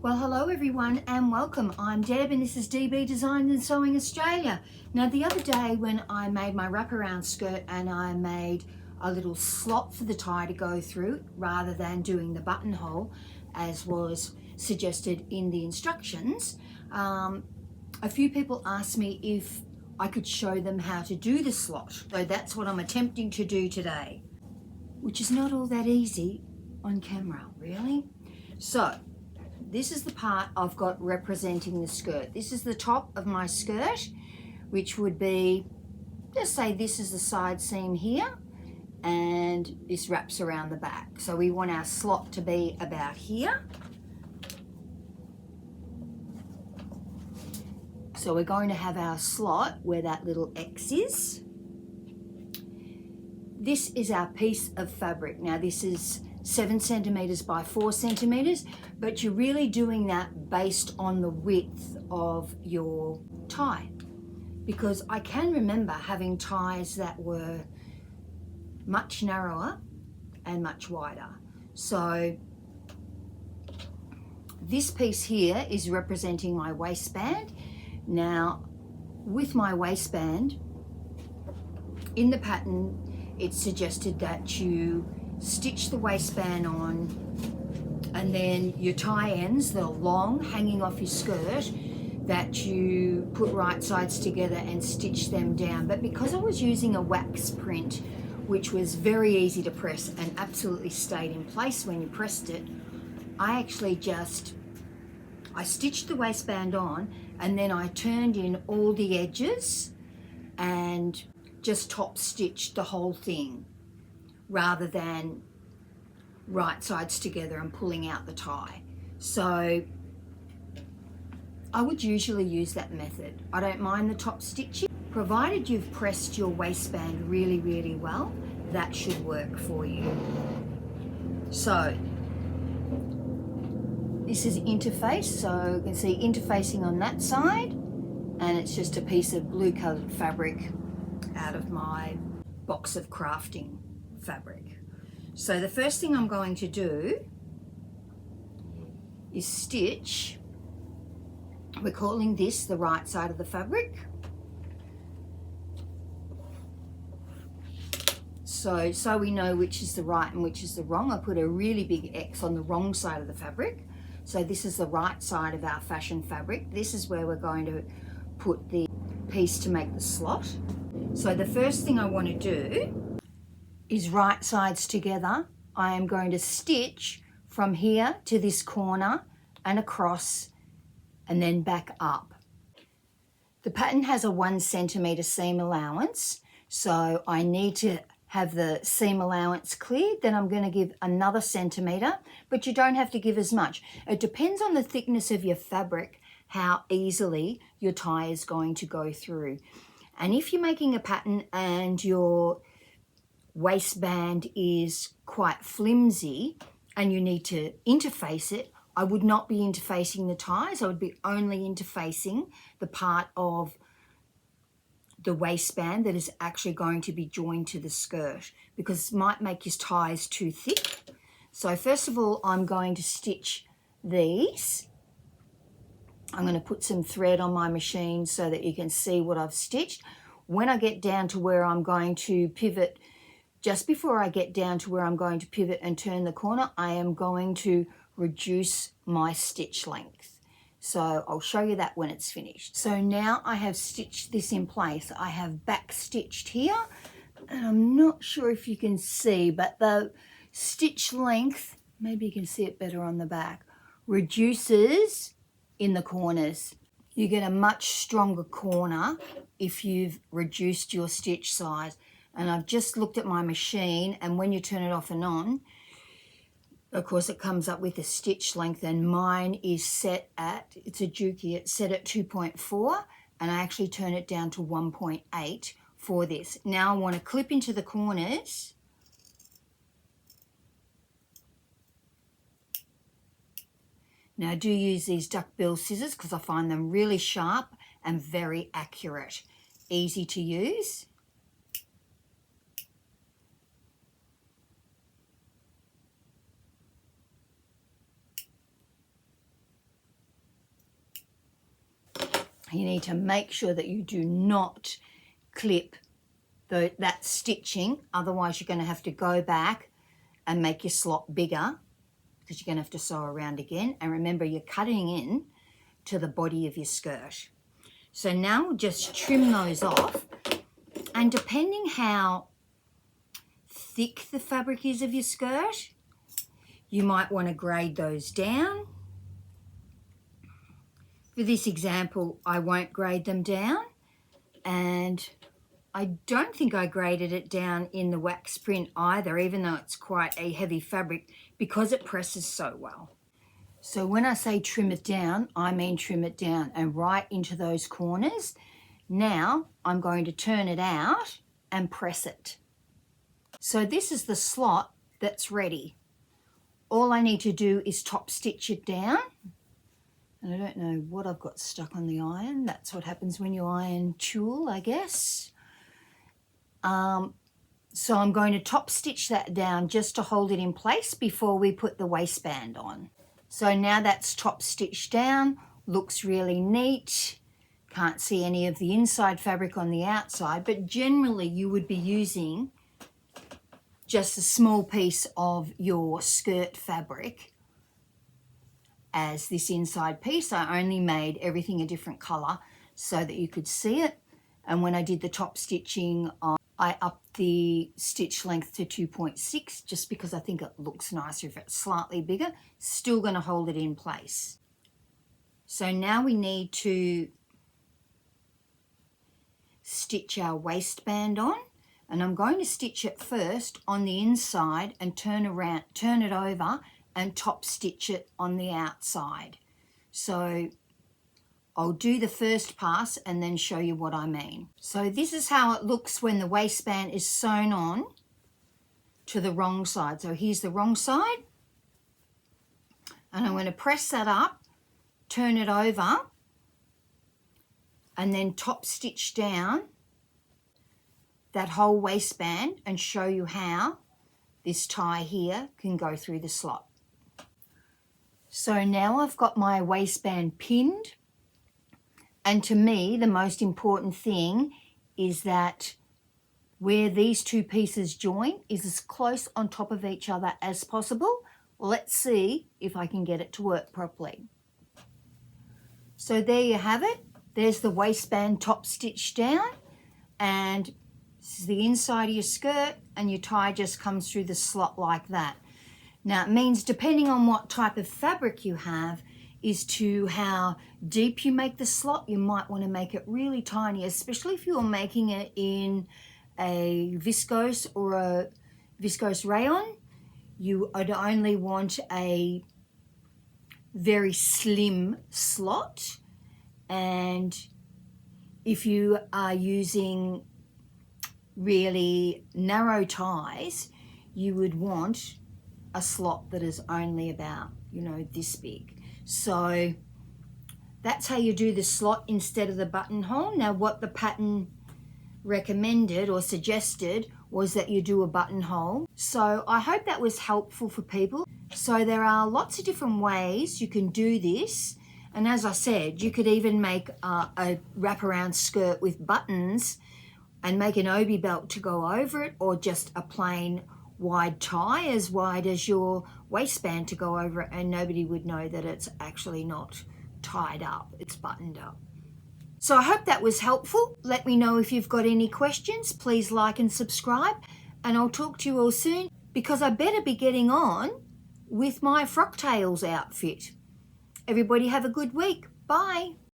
Well, hello everyone and welcome. I'm Deb and this is DB Design and Sewing Australia. Now the other day when I made my wraparound skirt and I made a little slot for the tie to go through rather than doing the buttonhole as was suggested in the instructions, a few people asked me if I could show them how to do the slot. So that's what I'm attempting to do today, which is not all that easy on camera, really. So this is the part I've got representing the skirt. This is the top of my skirt, which would be, just say this is the side seam here, and this wraps around the back. So we want our slot to be about here. So we're going to have our slot where that little X is. This is our piece of fabric. Now this is 7 centimeters by 4 centimeters, but you're really doing that based on the width of your tie, because I can remember having ties that were much narrower and much wider. So this piece here is representing my waistband. Now with my waistband in the pattern, it's suggested that you stitch the waistband on, and then your tie ends that are long hanging off your skirt, that you put right sides together and stitch them down. But because I was using a wax print, which was very easy to press and absolutely stayed in place when you pressed it, I stitched the waistband on, and then I turned in all the edges and just top stitched the whole thing, rather than right sides together and pulling out the tie. So I would usually use that method. I don't mind the top stitching, provided you've pressed your waistband really, really well. That should work for you. So this is interface, so you can see interfacing on that side, and it's just a piece of blue colored fabric out of my box of crafting fabric. So the first thing I'm going to do is stitch, we're calling this the right side of the fabric. So we know which is the right and which is the wrong, I put a really big X on the wrong side of the fabric. So this is the right side of our fashion fabric. This is where we're going to put the piece to make the slot. So the first thing I want to do is right sides together. I am going to stitch from here to this corner and across and then back up. The pattern has a 1 centimeter seam allowance, so I need to have the seam allowance cleared. Then I'm going to give another centimeter, but you don't have to give as much. It depends on the thickness of your fabric, how easily your tie is going to go through. And if you're making a pattern and your waistband is quite flimsy and you need to interface it, I would not be interfacing the ties. I would be only interfacing the part of the waistband that is actually going to be joined to the skirt, because it might make your ties too thick. So first of all, I'm going to stitch these. I'm going to put some thread on my machine so that you can see what I've stitched. When I get down to where I'm going to pivot, just before I get down to where I'm going to pivot and turn the corner, I am going to reduce my stitch length. So I'll show you that when it's finished. So now I have stitched this in place. I have back stitched here, and I'm not sure if you can see, but the stitch length, maybe you can see it better on the back, reduces in the corners. You get a much stronger corner if you've reduced your stitch size. And I've just looked at my machine, and when you turn it off and on, of course it comes up with a stitch length, and mine is set at, it's a Juki, it's set at 2.4, and I actually turn it down to 1.8 for this. Now I want to clip into the corners. Now I do use these duckbill scissors because I find them really sharp and very accurate, easy to use. You need to make sure that you do not clip that stitching, otherwise you're going to have to go back and make your slot bigger because you're going to have to sew around again. And remember, you're cutting in to the body of your skirt. So now we'll just trim those off, and depending how thick the fabric is of your skirt, you might want to grade those down. For this example, I won't grade them down, and I don't think I graded it down in the wax print either, even though it's quite a heavy fabric, because it presses so well. So when I say trim it down, I mean trim it down and right into those corners. Now I'm going to turn it out and press it. So this is the slot that's ready. All I need to do is top stitch it down. And I don't know what I've got stuck on the iron. That's what happens when you iron tulle, I guess. So I'm going to top stitch that down just to hold it in place before we put the waistband on. So now that's top stitched down, looks really neat. Can't see any of the inside fabric on the outside, but generally you would be using just a small piece of your skirt fabric as this inside piece. I only made everything a different color so that you could see it. And when I did the top stitching, I upped the stitch length to 2.6 just because I think it looks nicer if it's slightly bigger. Still going to hold it in place. So now we need to stitch our waistband on, and I'm going to stitch it first on the inside and turn it over and top stitch it on the outside. So I'll do the first pass and then show you what I mean. So this is how it looks when the waistband is sewn on to the wrong side. So here's the wrong side, and I'm going to press that up, turn it over, and then top stitch down that whole waistband and show you how this tie here can go through the slot. So now I've got my waistband pinned. And to me, the most important thing is that where these two pieces join is as close on top of each other as possible. Let's see if I can get it to work properly. So there you have it. There's the waistband top stitched down, and this is the inside of your skirt, and your tie just comes through the slot like that. Now it means, depending on what type of fabric you have, is to how deep you make the slot. You might want to make it really tiny, especially if you're making it in a viscose or a viscose rayon. You would only want a very slim slot, and if you are using really narrow ties, you would want a slot that is only about, this big. So that's how you do the slot instead of the buttonhole. Now what the pattern recommended or suggested was that you do a buttonhole. So I hope that was helpful for people. So there are lots of different ways you can do this. And as I said, you could even make a wraparound skirt with buttons and make an obi belt to go over it, or just a plain wide tie as wide as your waistband to go over it, and nobody would know that it's actually not tied up, it's buttoned up. So I hope that was helpful. Let me know if you've got any questions. Please like and subscribe, and I'll talk to you all soon, because I better be getting on with my frock tails outfit. Everybody have a good week. Bye.